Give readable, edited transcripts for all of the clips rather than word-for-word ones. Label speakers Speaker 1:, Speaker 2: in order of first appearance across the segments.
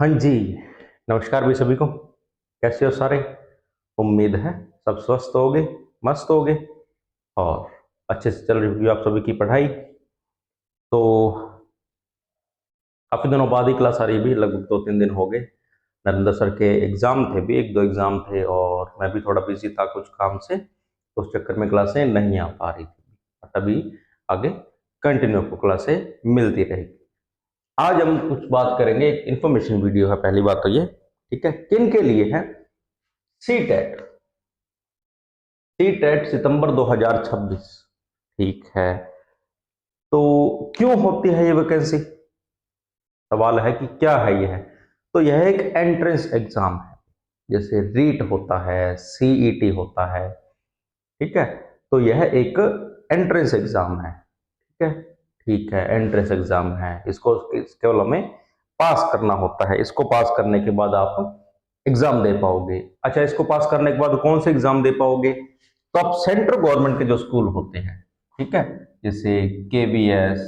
Speaker 1: हाँ जी। नमस्कार भी सभी को। कैसे हो सारे? उम्मीद है सब स्वस्थ होगे, मस्त होगे और अच्छे से चल रही होगी आप सभी की पढ़ाई। तो काफी दिनों बाद ही क्लास आ रही भी, लगभग 2-3 दिन हो गए। नरेंद्र सर के एग्जाम थे भी, 1-2 एग्जाम थे और मैं भी थोड़ा बिजी था कुछ काम से, तो उस चक्कर में क्लासें नहीं आ पा रही थी। बट अभी आगे कंटिन्यू आपको क्लासें मिलती रहेगी। आज हम कुछ बात करेंगे, एक इन्फॉर्मेशन वीडियो है। पहली बात तो ये, ठीक है, किन के लिए है? C TET. सी टेट सितंबर 2026। ठीक है, तो क्यों होती है ये वैकेंसी? सवाल है कि क्या है यह। तो यह एक एंट्रेंस एग्जाम है, जैसे रीट होता है, सीईटी होता है। ठीक है, तो यह एक एंट्रेंस एग्जाम है। ठीक है, ठीक है, एंट्रेंस एग्जाम है। इसको केवल हमें पास करना होता है। इसको पास करने के बाद आप एग्जाम दे पाओगे। अच्छा, इसको पास करने के बाद कौन से एग्जाम दे पाओगे? तो आप सेंट्रल गवर्नमेंट के जो स्कूल होते हैं, ठीक है, जैसे केवीएस,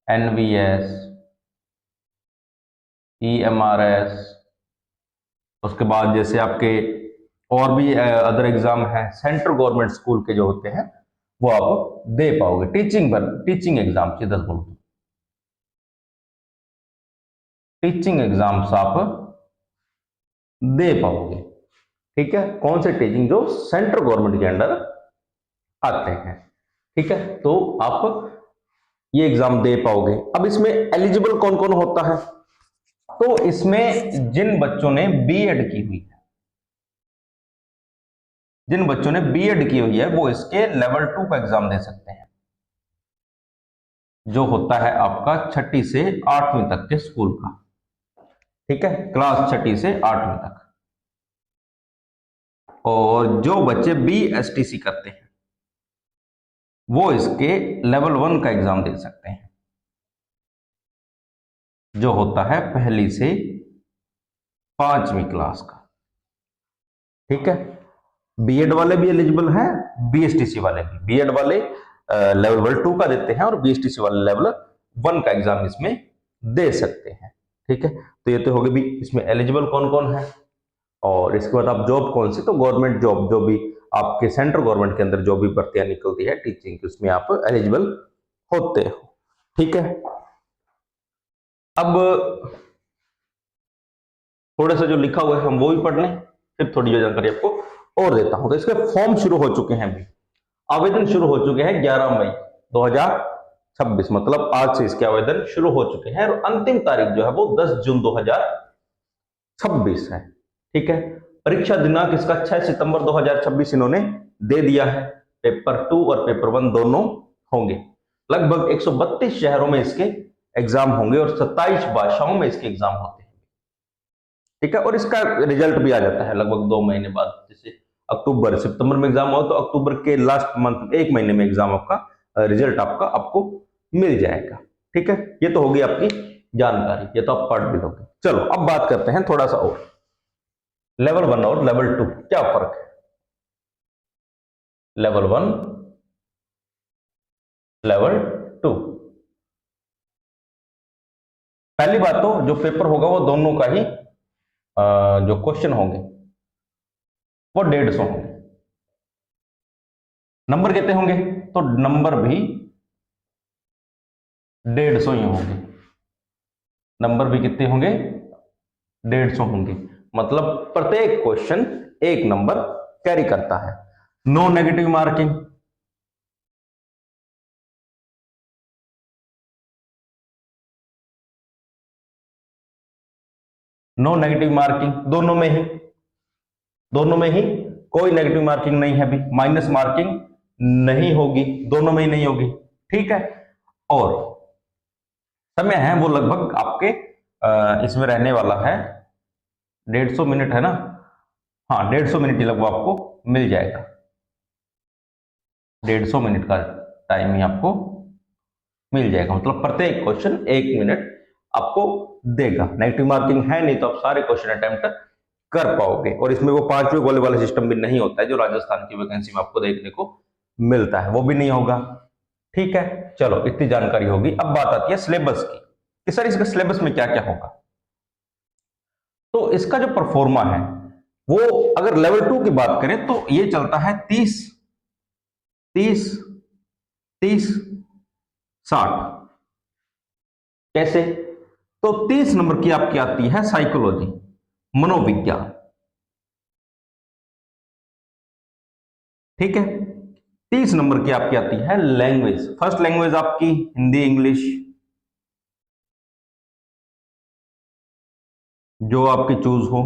Speaker 1: एनवीएस, ईएमआरएस, उसके बाद जैसे आपके और भी अदर एग्जाम है सेंट्रल गवर्नमेंट स्कूल के जो होते हैं, वो आप दे पाओगे। टीचिंग एग्जाम, सीधा बोल दो, टीचिंग एग्जाम्स आप दे पाओगे। ठीक है, कौन से? टीचिंग जो सेंट्रल गवर्नमेंट के अंडर आते हैं। ठीक है, तो आप ये एग्जाम दे पाओगे। अब इसमें एलिजिबल कौन कौन होता है? तो इसमें जिन बच्चों ने बीएड की हुई है, जिन बच्चों ने बीएड की हुई है वो इसके लेवल 2 का एग्जाम दे सकते हैं, जो होता है आपका 6ठी से 8वीं तक के स्कूल का। ठीक है, क्लास 6ठी से 8वीं तक। और जो बच्चे बीएसटीसी करते हैं वो इसके लेवल 1 का एग्जाम दे सकते हैं, जो होता है 1ली से 5वीं क्लास का। ठीक है, बीएड वाले भी एलिजिबल हैं, बीएसटीसी वाले भी। बीएड वाले लेवल 2 का देते हैं और बीएसटीसी वाले लेवल 1 का एग्जाम इसमें दे सकते हैं। ठीक है, तो ये तो हो गए भी इसमें एलिजिबल कौन कौन है। और इसके बाद आप जॉब कौन सी? तो गवर्नमेंट जॉब, जो भी आपके सेंट्रल गवर्नमेंट के अंदर जो भी भर्तियां निकलती है टीचिंग की, उसमें आप एलिजिबल होते हो। ठीक है, अब थोड़ा सा जो लिखा हुआ है हम वो भी पढ़ लें, फिर थोड़ी जो जानकारी आपको और देता हूं। तो इसके फॉर्म शुरू हो चुके हैं, भी आवेदन शुरू हो चुके हैं 11 मई 2026, मतलब आज से इसके आवेदन शुरू हो चुके हैं और अंतिम तारीख जो है वो 10 जून 2026 है। ठीक है, परीक्षा दिनांक इसका 6 सितंबर 2026 इन्होंने दे दिया है। पेपर 2 और पेपर 1 दोनों होंगे। लगभग 132 शहरों में इसके एग्जाम होंगे और 27 भाषाओं में इसके एग्जाम होते हैं। ठीक है, और इसका रिजल्ट भी आ जाता है लगभग 2 महीने बाद। जैसे अक्टूबर सितंबर में एग्जाम हो तो अक्टूबर के लास्ट मंथ, 1 महीने में एग्जाम आपका रिजल्ट आपको मिल जाएगा। ठीक है, ये तो होगी आपकी जानकारी, ये तो आप पढ़ भी लोगे। चलो अब बात करते हैं थोड़ा सा और, लेवल 1 और लेवल 2 क्या फर्क है? Level 1, level 2। पहली बात तो जो पेपर होगा वो दोनों का ही जो क्वेश्चन होंगे वो 150 होंगे। नंबर कितने होंगे? तो नंबर भी 150 ही होंगे। नंबर भी कितने होंगे? 150 होंगे। मतलब प्रत्येक क्वेश्चन 1 नंबर कैरी करता है। No negative marking. No negative marking दोनों में ही कोई नेगेटिव मार्किंग नहीं है। भी माइनस मार्किंग नहीं होगी, दोनों में ही नहीं होगी। ठीक है, और समय है वो लगभग आपके इसमें रहने वाला है 150 मिनट, है ना? हाँ, 150 मिनट ही लगभग आपको मिल जाएगा। 150 मिनट का टाइम ही आपको मिल जाएगा। मतलब प्रत्येक क्वेश्चन 1 मिनट आपको देगा। नेगेटिव मार्किंग है नहीं तो आप सारे क्वेश्चन अटेम्प्ट कर पाओगे। और इसमें वो 5वें गोले वाला सिस्टम भी नहीं होता है जो राजस्थान की वैकेंसी में आपको देखने को मिलता है, वो भी नहीं होगा। ठीक है, चलो इतनी जानकारी होगी। अब बात आती है सिलेबस की कि सर इसके सिलेबस में क्या क्या होगा। तो इसका जो परफॉर्मा है वो अगर लेवल 2 की बात करें तो ये चलता है 30 30 30 60। कैसे? तो 30 नंबर की आपकी आती है साइकोलॉजी, मनोविज्ञान। ठीक है। 30 नंबर की आपकी आती है लैंग्वेज। फर्स्ट लैंग्वेज आपकी हिंदी इंग्लिश, जो आपकी चूज हो।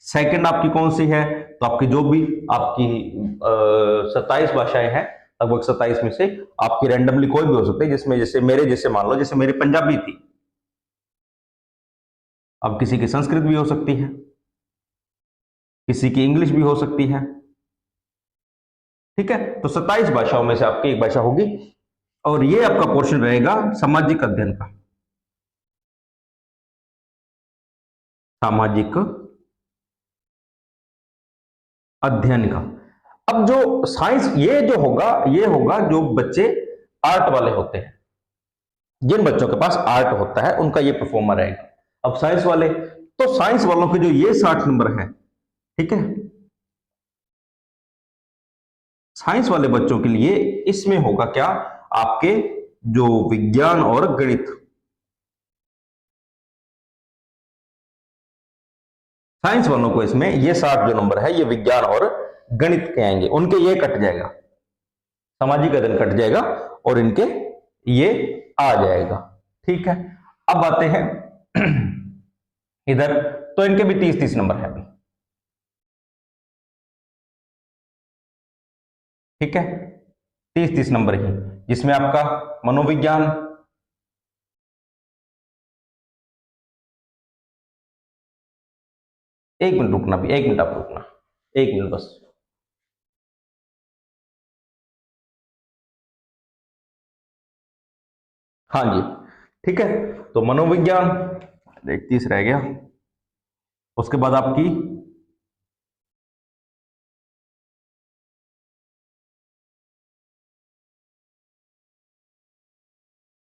Speaker 1: सेकंड आपकी कौन सी है? तो आपकी जो भी आपकी 27 भाषाएं हैं, लगभग 27 में से आपकी रैंडमली कोई भी हो सकती है, जिसमें जैसे मेरे जैसे मान लो जैसे मेरी पंजाबी थी, अब किसी की संस्कृत भी हो सकती है, किसी की इंग्लिश भी हो सकती है। ठीक है। तो 27 भाषाओं में से आपकी एक भाषा होगी, और ये आपका पोर्शन रहेगा सामाजिक अध्ययन का। सामाजिक अध्ययन का। अब जो साइंस ये जो होगा, ये होगा जो बच्चे आर्ट वाले होते हैं, जिन बच्चों के पास आर्ट होता है उनका ये परफॉर्मर रहेगा। अब साइंस वाले, तो साइंस वालों के जो ये 60 नंबर है, ठीक है, साइंस वाले बच्चों के लिए इसमें होगा क्या, आपके जो विज्ञान और गणित, साइंस वालों को इसमें ये 60 जो नंबर है ये विज्ञान और गणित के आएंगे, उनके ये कट जाएगा, सामाजिक अध्ययन कट जाएगा और इनके ये आ जाएगा। ठीक है। अब आते हैं इधर, तो इनके भी 30-30 नंबर है अभी। ठीक है। 30-30 नंबर ही, जिसमें आपका मनोविज्ञान, एक मिनट रुकना भी, एक मिनट आप रुकना, एक मिनट बस। हाँ जी। ठीक है। तो मनोविज्ञान, एक 30 रह गया। उसके बाद आपकी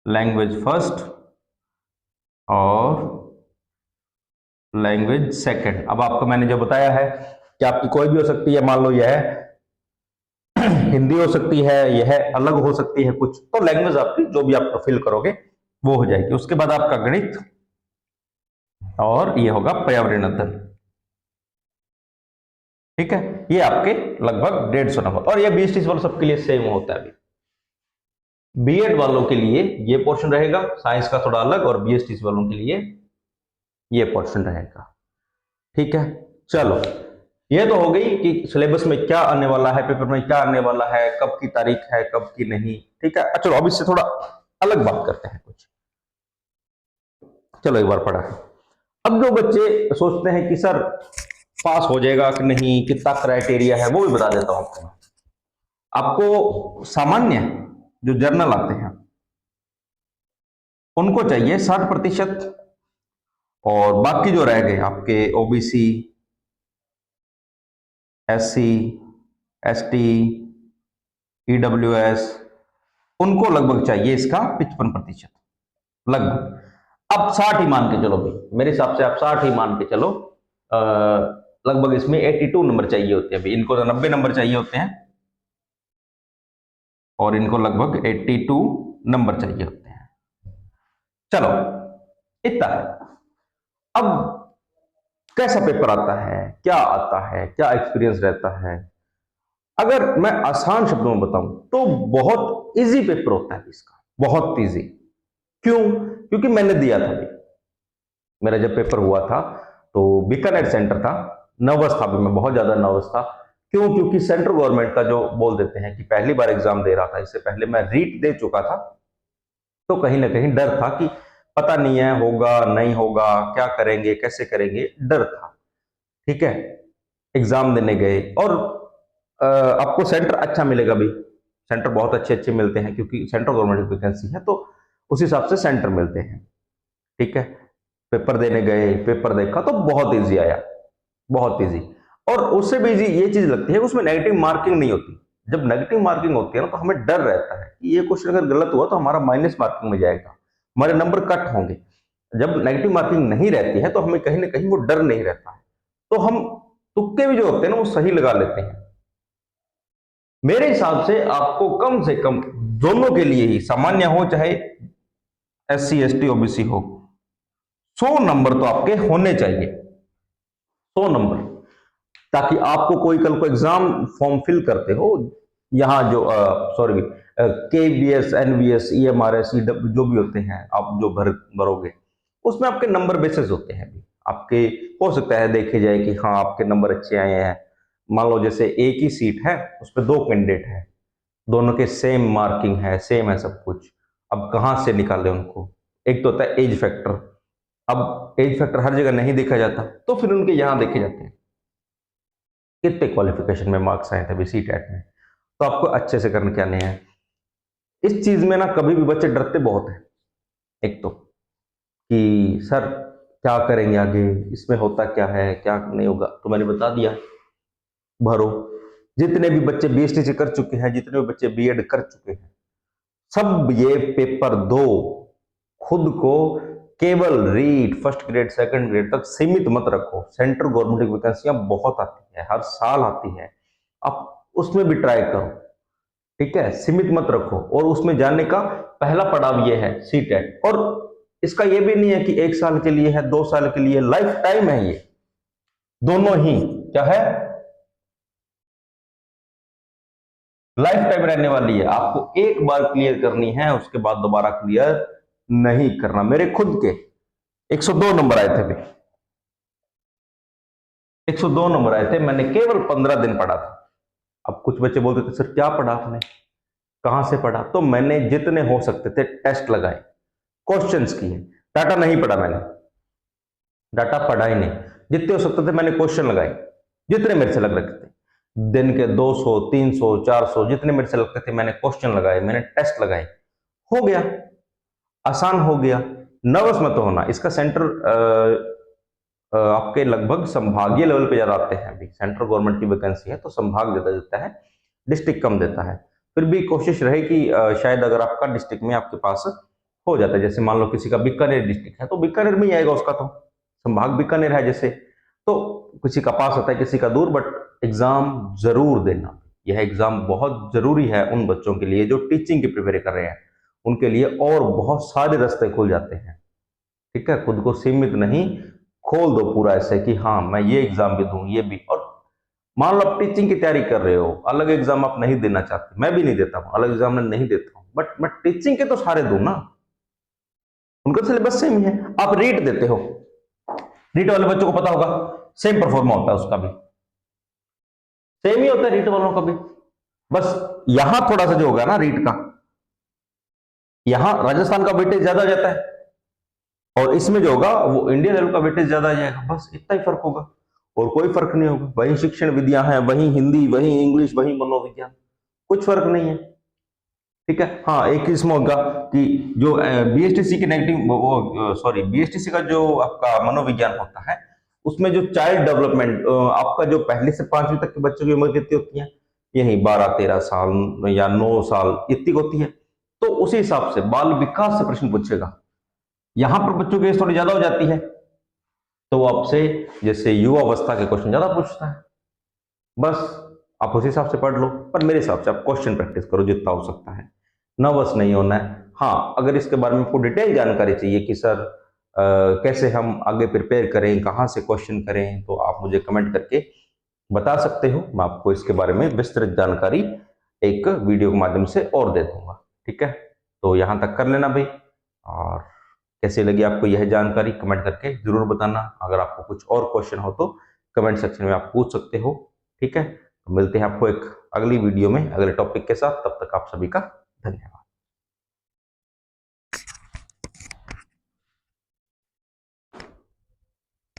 Speaker 1: लैंग्वेज फर्स्ट और लैंग्वेज सेकंड। अब आपको मैंने जो बताया है कि आपकी कोई भी हो सकती है, मान लो यह हिंदी हो सकती है, यह अलग हो सकती है कुछ, तो लैंग्वेज आपकी जो भी आप फिल करोगे वो हो जाएगी। उसके बाद आपका गणित, और ये होगा पर्यावरण अध्ययन। ठीक है। ये आपके लगभग 150 नंबर, और ये 20-30 वालों सबके लिए सेम होता है। अभी बीएड वालों के लिए ये पोर्शन रहेगा, साइंस का थोड़ा अलग, और बीएसटी वालों के लिए ये पोर्शन रहेगा। ठीक है। चलो, ये तो हो गई कि सिलेबस में क्या आने वाला है, पेपर में क्या आने वाला है, कब की तारीख है, कब की नहीं। ठीक है। चलो अब इससे थोड़ा अलग बात करते हैं कुछ। चलो एक बार पढ़ा है। अब जो बच्चे सोचते हैं कि सर पास हो जाएगा कि नहीं, कितना क्राइटेरिया है, वो भी बता देता हूं आपको। आपको सामान्य जो जर्नल आते हैं उनको चाहिए 60%, और बाकी जो रह गए आपके ओबीसी, एससी, एसटी, ईडब्ल्यूएस, उनको लगभग चाहिए इसका 55% लगभग। अब 60 ही मान के चलो भाई, मेरे हिसाब से आप 60 ही मान के चलो। लगभग इसमें 82 नंबर चाहिए होते हैं। अभी इनको तो 90 नंबर चाहिए होते हैं, और इनको लगभग 82 नंबर चाहिए होते हैं। चलो इतना है। अब कैसा पेपर आता है, क्या आता है, क्या एक्सपीरियंस रहता है? अगर मैं आसान शब्दों में बताऊं तो बहुत इजी पेपर होता है इसका, बहुत इजी। क्यों? क्योंकि मैंने दिया था भी, मेरा जब पेपर हुआ था तो बीकानेर सेंटर था, नर्वस था भी, मैं बहुत ज्यादा नर्वस था। क्यों? क्योंकि सेंट्रल गवर्नमेंट का जो बोल देते हैं कि पहली बार एग्जाम दे रहा था, इससे पहले मैं रीट दे चुका था, तो कहीं ना कहीं डर था कि पता नहीं है होगा नहीं होगा, क्या करेंगे कैसे करेंगे, डर था। ठीक है। एग्जाम देने गए, और आपको सेंटर अच्छा मिलेगा भी, सेंटर बहुत अच्छे अच्छे मिलते हैं, क्योंकि सेंट्रल गवर्नमेंट की वैकेंसी है तो उस हिसाब से सेंटर मिलते हैं। ठीक है। पेपर देने गए, पेपर देखा तो बहुत इजी आया, बहुत इजी। और उससे भी इजी ये चीज लगती है कि उसमें नेगेटिव मार्किंग नहीं होती। जब नेगेटिव मार्किंग होती है ना, तो हमें डर रहता है कि ये क्वेश्चन अगर गलत हुआ तो हमारा माइनस मार्किंग में जाएगा, हमारे नंबर कट होंगे। जब नेगेटिव मार्किंग नहीं रहती है तो हमें कहीं ना कहीं वो डर नहीं रहता है, तो हम तुक्के भी जो होते हैं ना वो सही लगा लेते हैं। मेरे हिसाब से आपको कम से कम दोनों के लिए ही, सामान्य हो चाहे SC ST OBC हो, 100 नंबर तो आपके होने चाहिए, 100 नंबर, ताकि आपको कोई कल को एग्जाम फॉर्म फिल करते हो, यहाँ जो सॉरी KVS NVS EMRS जो भी होते हैं आप जो भरोगे, उसमें आपके नंबर बेसिस होते हैं भी। आपके हो सकता है देखे जाए कि हाँ आपके नंबर अच्छे आए हैं, मान लो जैसे एक ही सीट है उस पर 2 कैंडिडेट है, दोनों के सेम मार्किंग है, सेम है सब कुछ, अब कहाँ से निकाले उनको? एक तो होता है एज फैक्टर, अब एज फैक्टर हर जगह नहीं देखा जाता, तो फिर उनके यहां देखे जाते हैं कितने क्वालिफिकेशन में मार्क्स आए थे सी टेट में, तो आपको अच्छे से करने के आने हैं। इस चीज में ना कभी भी बच्चे डरते बहुत हैं, एक तो कि सर क्या करेंगे आगे, इसमें होता क्या है क्या नहीं होगा, तो मैंने बता दिया, भरो। जितने भी बच्चे BSTC कर चुके हैं, जितने भी बच्चे B.Ed कर चुके हैं, सब ये पेपर दो, खुद को केवल REET first grade second grade तक सीमित मत रखो। सेंट्रल गवर्नमेंट की वैकेंसियां बहुत आती है, हर साल आती है, आप उसमें भी ट्राई करो, ठीक है, सीमित मत रखो। और उसमें जाने का पहला पड़ाव ये है CTET, और इसका ये भी नहीं है कि 1 साल के लिए है, 2 साल के लिए, लाइफ टाइम है ये, दोनों ही क्या है, लाइफ टाइम रहने वाली है। आपको एक बार क्लियर करनी है, उसके बाद दोबारा क्लियर नहीं करना। मेरे खुद के 102 नंबर आए थे अभी, 102 नंबर आए थे, मैंने केवल 15 दिन पढ़ा था। अब कुछ बच्चे बोलते थे सर क्या पढ़ा आपने, कहां से पढ़ा, तो मैंने जितने हो सकते थे टेस्ट लगाए, क्वेश्चंस किए, डाटा नहीं पढ़ा मैंने, डाटा पढ़ा ही नहीं, जितने हो सकते थे मैंने क्वेश्चन लगाए, जितने मेरे से लग रखे थे, दिन के 200 300 400 जितने मेरे से लगते थे मैंने क्वेश्चन लगाए, मैंने टेस्ट लगाए, हो गया, आसान हो गया। नर्वस मत होना, इसका सेंटर आपके लगभग संभागीय लेवल पे ज्यादा आते हैं। अभी सेंट्रल गवर्नमेंट की वैकेंसी है तो संभाग ज्यादा देता है, डिस्ट्रिक्ट कम देता है। फिर भी कोशिश रहे कि शायद अगर आपका डिस्ट्रिक्ट में आपके पास हो जाता है, जैसे मान लो किसी का बीकानेर डिस्ट्रिक्ट है तो बीकानेर में ही आएगा उसका, तो संभाग बीकानेर है जैसे, तो किसी का पास होता है किसी का दूर, बट एग्जाम जरूर देना। यह एग्जाम बहुत जरूरी है उन बच्चों के लिए जो टीचिंग की प्रिपेयर कर रहे हैं, उनके लिए और बहुत सारे रास्ते खुल जाते हैं, ठीक है। खुद को सीमित नहीं, खोल दो पूरा ऐसे कि हाँ मैं ये एग्जाम भी दूं, ये भी। और मान लो आप टीचिंग की तैयारी कर रहे हो, अलग एग्जाम आप नहीं देना चाहते, मैं भी नहीं देता हूं, अलग एग्जाम में नहीं देता हूं, बट मैं टीचिंग के तो सारे दूं ना, उनका सिलेबस सेम ही है। आप रीट देते हो, रीट वाले बच्चों को पता होगा सेम परफॉर्मा होता है उसका भी, सेम ही होता है रीट वालों का भी, बस यहां थोड़ा सा जो होगा ना रीट का, यहां राजस्थान का वेटेज ज्यादा आ जाता है, और इसमें जो होगा वो इंडिया लेवल का वेटेज ज्यादा आ जाएगा, बस इतना ही फर्क होगा, और कोई फर्क नहीं होगा। वही शिक्षण विधियां हैं, वही हिंदी, वही इंग्लिश, वही मनोविज्ञान, कुछ फर्क नहीं है, ठीक है। हाँ एक इसमें होगा कि जो BSTC की नेगेटिव वो सॉरी BSTC का जो आपका मनोविज्ञान होता है, उसमें जो चाइल्ड डेवलपमेंट, आपका जो पहले से 5वीं तक के बच्चों की उम्र कितनी होती है, यही 12 13 साल या 9 साल इतनी होती है, तो उसी हिसाब से बाल विकास से प्रश्न पूछेगा। यहां पर बच्चों की एज थोड़ी ज्यादा हो जाती है, तो वो आपसे जैसे युवा अवस्था के क्वेश्चन ज्यादा पूछता है, बस आप उस हिसाब से पढ़ लो। पर मेरे हिसाब से आप क्वेश्चन प्रैक्टिस करो जितना हो सकता है, नर्वस नहीं होना है। हाँ अगर इसके बारे में आपको डिटेल जानकारी चाहिए कि सर कैसे हम आगे प्रिपेयर करें, कहाँ से क्वेश्चन करें, तो आप मुझे कमेंट करके बता सकते हो, मैं आपको इसके बारे में विस्तृत जानकारी एक वीडियो के माध्यम से और दे दूंगा, ठीक है। तो यहाँ तक कर लेना भाई, और कैसी लगी आपको यह जानकारी कमेंट करके जरूर बताना। अगर आपको कुछ और क्वेश्चन हो तो कमेंट सेक्शन में आप पूछ सकते हो, ठीक है। तो मिलते हैं आपको एक अगली वीडियो में अगले टॉपिक के साथ, तब तक आप सभी का धन्यवाद।